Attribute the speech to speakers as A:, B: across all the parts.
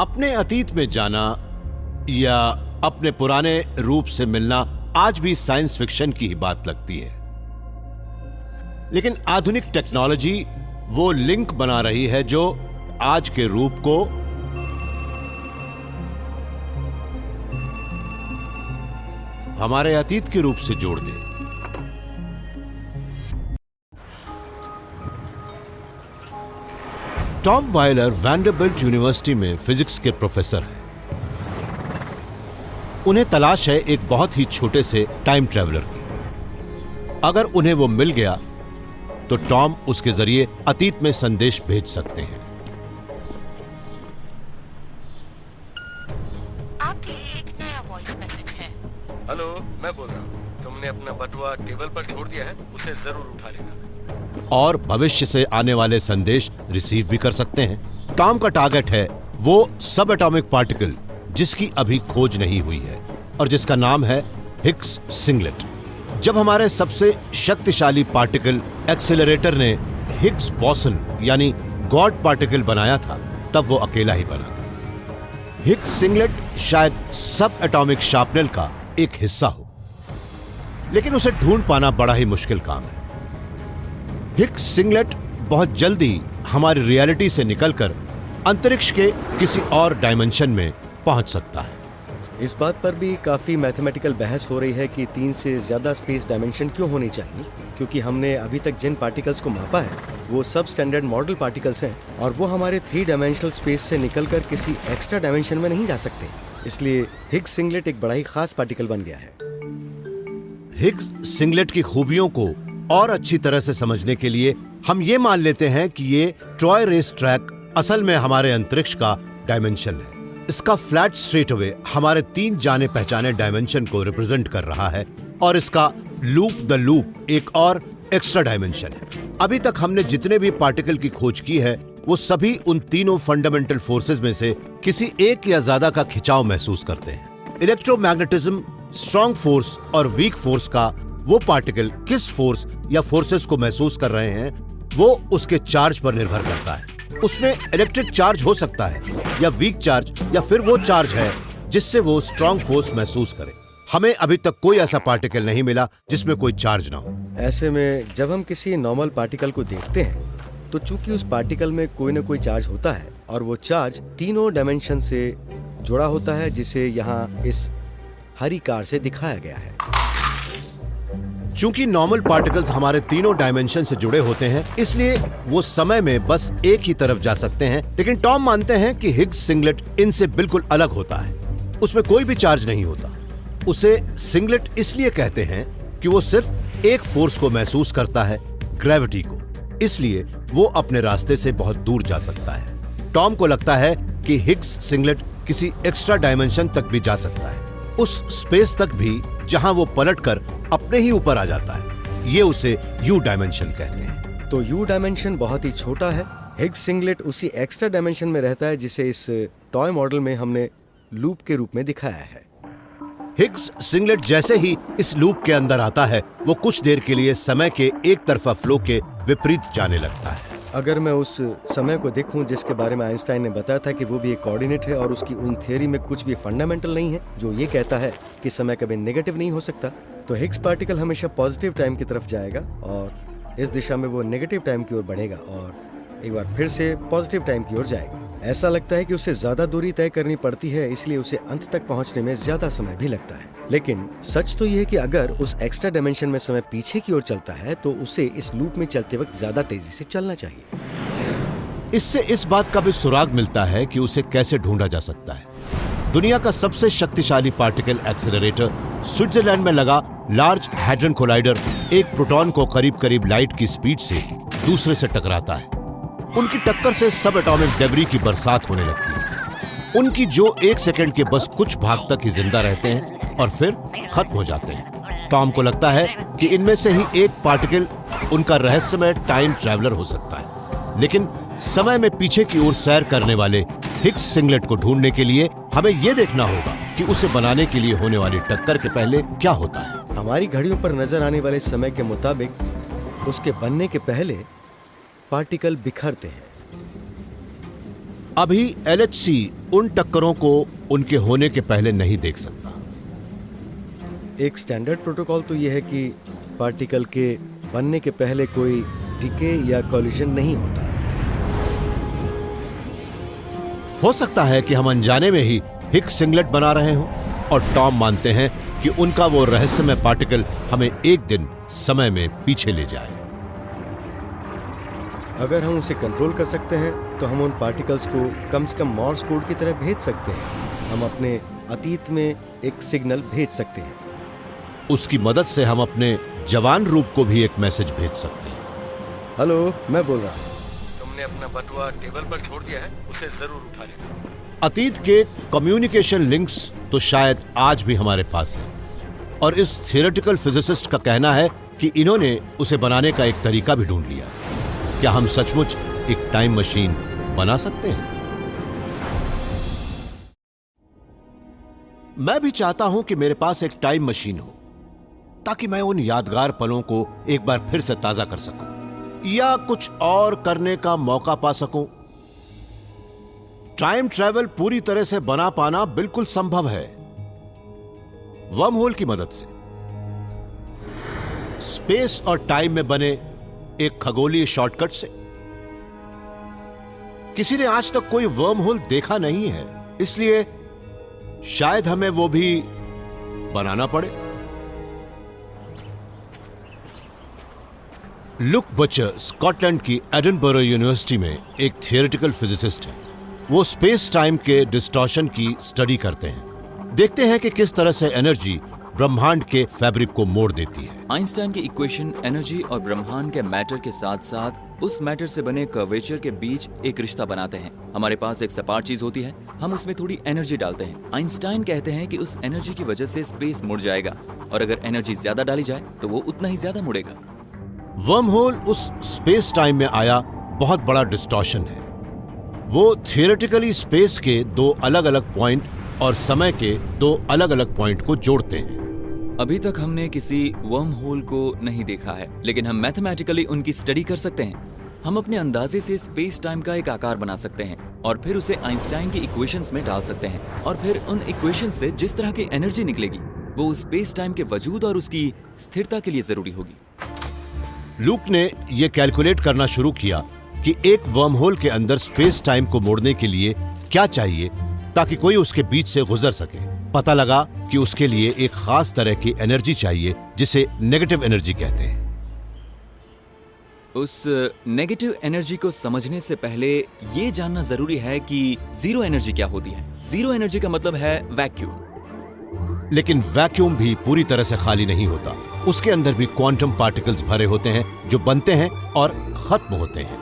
A: अपने अतीत में जाना या अपने पुराने रूप से मिलना आज भी साइंस फिक्शन की ही बात लगती है, लेकिन आधुनिक टेक्नोलॉजी वो लिंक बना रही है जो आज के रूप को हमारे अतीत के रूप से जोड़ दे। टॉम वायलर वैंडरबिल्ट यूनिवर्सिटी में फिजिक्स के प्रोफेसर हैं। उन्हें तलाश है एक बहुत ही छोटे से टाइम ट्रैवलर की। अगर उन्हें वो मिल गया तो टॉम उसके जरिए अतीत में संदेश भेज सकते हैं।
B: आपके एक नया वॉइस मैसेज है। हेलो, मैं बोल रहा हूँ। तुमने अपना बटुआ टेबल पर छोड़ दिया है, उसे जरूर उठा लेना।
A: और भविष्य से आने वाले संदेश रिसीव भी कर सकते हैं। टॉम का टारगेट है वो सब एटॉमिक पार्टिकल जिसकी अभी खोज नहीं हुई है और जिसका नाम है हिग्स सिंगलेट। जब हमारे सबसे शक्तिशाली पार्टिकल एक्सेलरेटर ने हिग्स बोसन यानी गॉड पार्टिकल बनाया था, तब वो अकेला ही बना था। हिग्स सिंगलेट शायद सब एटॉमिक शार्पनर का एक हिस्सा हो, लेकिन उसे ढूंढ पाना बड़ा ही मुश्किल काम है। हिग्स सिंगलेट बहुत जल्दी हमारी रियलिटी से निकलकर अंतरिक्ष के किसी और डायमेंशन में पहुंच सकता है।
C: इस बात पर भी काफी मैथमेटिकल बहस हो रही है कि 3 से ज्यादा स्पेस डायमेंशन क्यों होनी चाहिए, क्योंकि हमने अभी तक जिन पार्टिकल्स को मापा है वो सब स्टैंडर्ड मॉडल पार्टिकल्स हैं और वो हमारे 3 डायमेंशनल स्पेस से निकलकर किसी एक्स्ट्रा डायमेंशन में नहीं जा सकते। इसलिए हिग्स सिंगलेट एक बड़ा ही खास पार्टिकल बन गया है।
A: हिग्स सिंगलेट की खूबियों को और अच्छी तरह से समझने के लिए हम ये मान लेते हैं कि ये ट्रॉय रेस ट्रैक असल में हमारे अंतरिक्ष का डायमेंशन है। इसका फ्लैट स्ट्रेट अवे हमारे 3 जाने पहचाने डायमेंशन को रिप्रेजेंट कर रहा है और इसका लूप द लूप एक और एक्स्ट्रा डायमेंशन है। अभी तक हमने जितने भी पार्टिकल की खोज की है वो सभी उन तीनों फंडामेंटल फोर्सेस में से किसी एक या ज्यादा का खिंचाव महसूस करते हैं। इलेक्ट्रोमैग्नेटिज्म, स्ट्रॉन्ग फोर्स और वीक फोर्स का वो पार्टिकल किस फोर्स या फोर्सेस को महसूस कर रहे हैं वो उसके चार्ज पर निर्भर करता है। उसमें इलेक्ट्रिक चार्ज हो सकता है या वीक चार्ज, या फिर वो चार्ज है जिससे वो स्ट्रॉन्ग फोर्स महसूस करे। हमें अभी तक कोई ऐसा पार्टिकल नहीं मिला जिसमें कोई चार्ज ना हो।
C: ऐसे में जब हम किसी नॉर्मल पार्टिकल को देखते हैं तो चूंकि उस पार्टिकल में कोई न कोई चार्ज होता है और वो चार्ज तीनों डायमेंशन से जुड़ा होता है, जिसे यहाँ इस हरी कार से दिखाया गया है।
A: चूंकि नॉर्मल पार्टिकल्स हमारे तीनों डायमेंशन से जुड़े होते हैं, इसलिए वो समय में बस एक ही तरफ जा सकते हैं। लेकिन टॉम मानते हैं कि हिग्स सिंगलेट इनसे बिल्कुल अलग होता है। उसमें कोई भी चार्ज नहीं होता। उसे सिंगलेट इसलिए कहते हैं कि वो सिर्फ एक फोर्स को महसूस करता है, ग्रेविटी को। इसलिए वो अपने रास्ते से बहुत दूर जा सकता है। टॉम को लगता है कि हिग्स सिंगलेट किसी एक्स्ट्रा डायमेंशन तक भी जा सकता है, उस स्पेस तक भी जहां वो पलटकर अपने ही ऊपर आ जाता है। ये उसे यू डायमेंशन कहते हैं।
C: तो यू डायमेंशन बहुत ही छोटा है। हिग्स सिंगलेट उसी एक्स्ट्रा डायमेंशन में रहता है जिसे इस टॉय मॉडल में हमने लूप के रूप में दिखाया है।
A: हिग्स सिंगलेट जैसे ही इस लूप के अंदर आता है, वो कुछ देर के लिए समय के एक तरफा फ्लो के विपरीत जाने लगता है।
C: अगर मैं उस समय को देखूं जिसके बारे में आइंस्टाइन ने बताया था कि वो भी एक कोऑर्डिनेट है और उसकी उन थ्योरी में कुछ भी फंडामेंटल नहीं है जो ये कहता है कि समय कभी नेगेटिव नहीं हो सकता, तो हिग्स पार्टिकल हमेशा पॉजिटिव टाइम की तरफ जाएगा और इस दिशा में वो नेगेटिव टाइम की ओर बढ़ेगा और एक बार फिर से पॉजिटिव टाइम की ओर जाएगा। ऐसा लगता है कि उसे ज्यादा दूरी तय करनी पड़ती है, इसलिए उसे अंत तक पहुंचने में ज्यादा समय भी लगता है। लेकिन सच तो यह है कि अगर उस एक्स्ट्रा डायमेंशन में समय पीछे की ओर चलता है तो उसे इस लूप में चलते वक्त ज्यादा तेजी से चलना चाहिए।
A: इससे इस बात का भी सुराग मिलता है कि उसे कैसे ढूंढा जा सकता है। दुनिया का सबसे शक्तिशाली पार्टिकल एक्सेलरेटर स्विट्जरलैंड में लगा लार्ज हैड्रन कोलाइडर एक प्रोटॉन को करीब करीब लाइट की स्पीड से दूसरे से टकराता है। उनकी टक्कर से सब एटॉमिक डेब्री की बरसात होने लगती है। उनकी जो 1 सेकंड के बस कुछ भाग तक ही जिंदा रहते हैं और फिर खत्म हो जाते हैं। टॉम को लगता है कि इनमें से ही एक पार्टिकल उनका रहस्यमय टाइम ट्रैवलर हो सकता है। लेकिन समय में पीछे की ओर सैर करने वाले हिग्स सिंगलेट को ढूंढने के लिए हमें यह देखना होगा कि उसे बनाने के लिए होने वाली टक्कर के पहले क्या होता है।
C: हमारी घड़ियों पर नजर आने वाले समय के मुताबिक उसके बनने के पहले पार्टिकल बिखरते हैं।
A: अभी LHC उन टक्करों को उनके होने के पहले नहीं देख सकता।
C: एक स्टैंडर्ड प्रोटोकॉल तो यह है कि पार्टिकल के बनने के पहले कोई डिके या कॉलिजन नहीं होता।
A: हो सकता है कि हम अनजाने में ही हिग्स सिंगलेट बना रहे हों और टॉम मानते हैं कि उनका वो रहस्यमय पार्टिकल हमें एक दिन समय में पीछे ले जाए।
C: अगर हम उसे कंट्रोल कर सकते हैं तो हम उन पार्टिकल्स को कम से कम मॉर्स कोड की तरह भेज सकते हैं। हम अपने अतीत में एक सिग्नल भेज सकते हैं।
A: उसकी मदद से हम अपने जवान रूप को भी एक मैसेज भेज सकते हैं।
C: हेलो, मैं बोल रहा हूँ।
B: तुमने अपना बटुआ टेबल पर छोड़ दिया है, उसे जरूर उठा लेना।
A: अतीत के कम्युनिकेशन लिंक्स तो शायद आज भी हमारे पास हैं, और इस थियोरेटिकल फिजिसिस्ट का कहना है कि इन्होंने उसे बनाने का एक तरीका भी ढूंढ लिया। क्या हम सचमुच एक टाइम मशीन बना सकते हैं? मैं भी चाहता हूं कि मेरे पास एक टाइम मशीन हो, ताकि मैं उन यादगार पलों को एक बार फिर से ताजा कर सकूं या कुछ और करने का मौका पा सकूं। टाइम ट्रैवल पूरी तरह से बना पाना बिल्कुल संभव है, वर्म होल की मदद से। स्पेस और टाइम में बने एक खगोलीय शॉर्टकट से। किसी ने आज तक कोई वर्म होल देखा नहीं है, इसलिए शायद हमें वो भी बनाना पड़े। लुक बचर स्कॉटलैंड की एडिनबरो यूनिवर्सिटी में एक थियोरेटिकल फिजिसिस्ट है। वो स्पेस टाइम के डिस्टॉर्शन की स्टडी करते हैं, देखते हैं कि किस तरह से एनर्जी ब्रह्मांड के फैब्रिक को मोड़ देती है।
D: आइंस्टाइन की इक्वेशन एनर्जी और ब्रह्मांड के मैटर के साथ साथ उस मैटर से बने कर्वेचर के बीच एक रिश्ता बनाते हैं। हमारे पास एक सपाट चीज होती है, हम उसमें थोड़ी एनर्जी डालते हैं। आइंस्टाइन कहते हैं कि उस एनर्जी की वजह से स्पेस मुड़ जाएगा, और अगर एनर्जी ज्यादा डाली जाए तो वो उतना ही ज्यादा मुड़ेगा।
A: वर्म होल उस स्पेस टाइम में आया बहुत बड़ा डिस्टॉर्शन है। वो थियोरेटिकली स्पेस के दो अलग अलग पॉइंट और समय के दो अलग अलग पॉइंट को जोड़ते हैं।
D: अभी तक हमने किसी वर्म होल को नहीं देखा है, लेकिन हम मैथमेटिकली उनकी स्टडी कर सकते हैं। हम अपने अंदाजे से स्पेस टाइम का एक आकार बना सकते हैं और फिर उसे आइंस्टाइन की इक्वेशंस में डाल सकते हैं, और फिर उन इक्वेशंस से जिस तरह की एनर्जी निकलेगी वो उस स्पेस टाइम के वजूद और उसकी स्थिरता के लिए जरूरी होगी।
A: लूक ने यह कैलकुलेट करना शुरू किया कि एक वर्म होल के अंदर स्पेस टाइम को मोड़ने के लिए क्या चाहिए ताकि कोई उसके बीच से गुजर सके। पता लगा कि उसके लिए एक खास तरह की एनर्जी चाहिए जिसे नेगेटिव एनर्जी कहते हैं।
D: उस नेगेटिव एनर्जी को समझने से पहले ये जानना जरूरी है कि जीरो एनर्जी क्या होती है। जीरो एनर्जी का मतलब है वैक्यूम।
A: लेकिन वैक्यूम भी पूरी तरह से खाली नहीं होता, उसके अंदर भी क्वांटम पार्टिकल्स भरे होते हैं जो बनते हैं और खत्म होते हैं।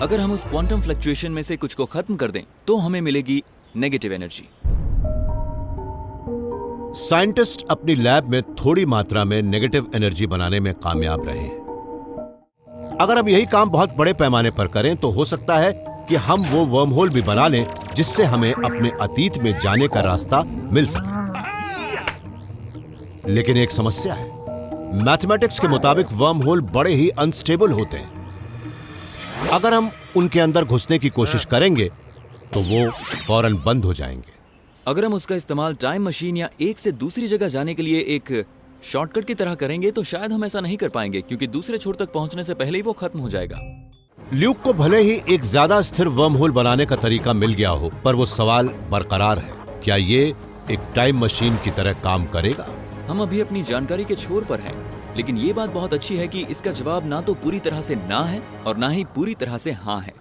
D: अगर हम उस क्वांटम फ्लक्चुएशन में से कुछ को खत्म कर दें तो हमें मिलेगी नेगेटिव एनर्जी।
A: साइंटिस्ट अपनी लैब में थोड़ी मात्रा में नेगेटिव एनर्जी बनाने में कामयाब रहे। अगर हम यही काम बहुत बड़े पैमाने पर करें तो हो सकता है कि हम वो वर्म होल भी बना लें जिससे हमें अपने अतीत में जाने का रास्ता मिल सके। लेकिन एक समस्या है, मैथमेटिक्स के मुताबिक वर्म होल बड़े ही अनस्टेबल होते हैं। अगर हम उनके अंदर घुसने की कोशिश करेंगे तो वो फौरन बंद हो जाएंगे।
D: अगर हम उसका इस्तेमाल टाइम मशीन या एक से दूसरी जगह जाने के लिए एक शॉर्टकट की तरह करेंगे तो शायद हम ऐसा नहीं कर पाएंगे, क्योंकि दूसरे छोर तक पहुंचने से पहले ही वो खत्म हो जाएगा।
A: ल्यूक को भले ही एक ज्यादा स्थिर वर्म होल बनाने का तरीका मिल गया हो, पर वो सवाल बरकरार है, क्या ये एक टाइम मशीन की तरह काम करेगा?
D: हम अभी अपनी जानकारी के छोर पर हैं, लेकिन ये बात बहुत अच्छी है कि इसका जवाब ना तो पूरी तरह से ना है और ना ही पूरी तरह से हाँ है।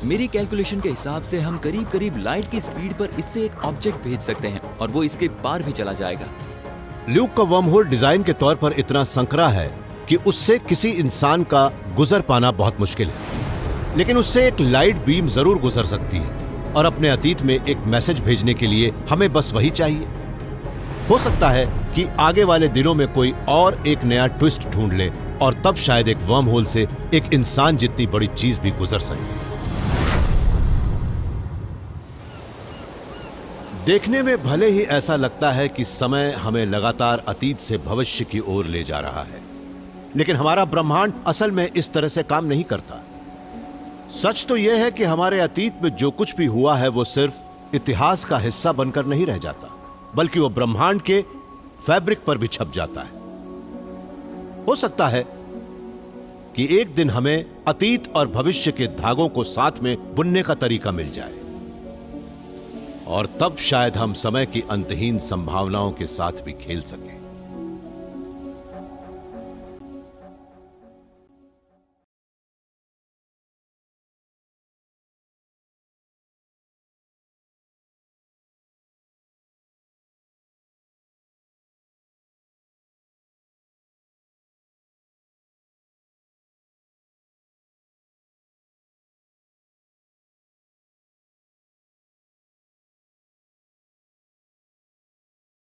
D: मेरी कैलकुलेशन के हिसाब से हम करीब करीब लाइट की स्पीड पर इससे एक ऑब्जेक्ट भेज सकते हैं और वो इसके पार भी चला जाएगा।
A: ल्यूक का वर्म होल डिजाइन के तौर पर इतना संकरा है कि उससे किसी इंसान का गुजर पाना बहुत मुश्किल है, लेकिन उससे एक लाइट बीम जरूर गुजर सकती है और अपने अतीत में एक मैसेज भेजने के लिए हमें बस वही चाहिए। हो सकता है कि आगे वाले दिनों में कोई और एक नया ट्विस्ट ढूंढ ले और तब शायद एक वर्म होल से एक इंसान जितनी बड़ी चीज भी गुजर सके। देखने में भले ही ऐसा लगता है कि समय हमें लगातार अतीत से भविष्य की ओर ले जा रहा है, लेकिन हमारा ब्रह्मांड असल में इस तरह से काम नहीं करता। सच तो यह है कि हमारे अतीत में जो कुछ भी हुआ है वो सिर्फ इतिहास का हिस्सा बनकर नहीं रह जाता, बल्कि वो ब्रह्मांड के फैब्रिक पर भी छप जाता है। हो सकता है कि एक दिन हमें अतीत और भविष्य के धागों को साथ में बुनने का तरीका मिल जाए, और तब शायद हम समय की अंतहीन संभावनाओं के साथ भी खेल सकें।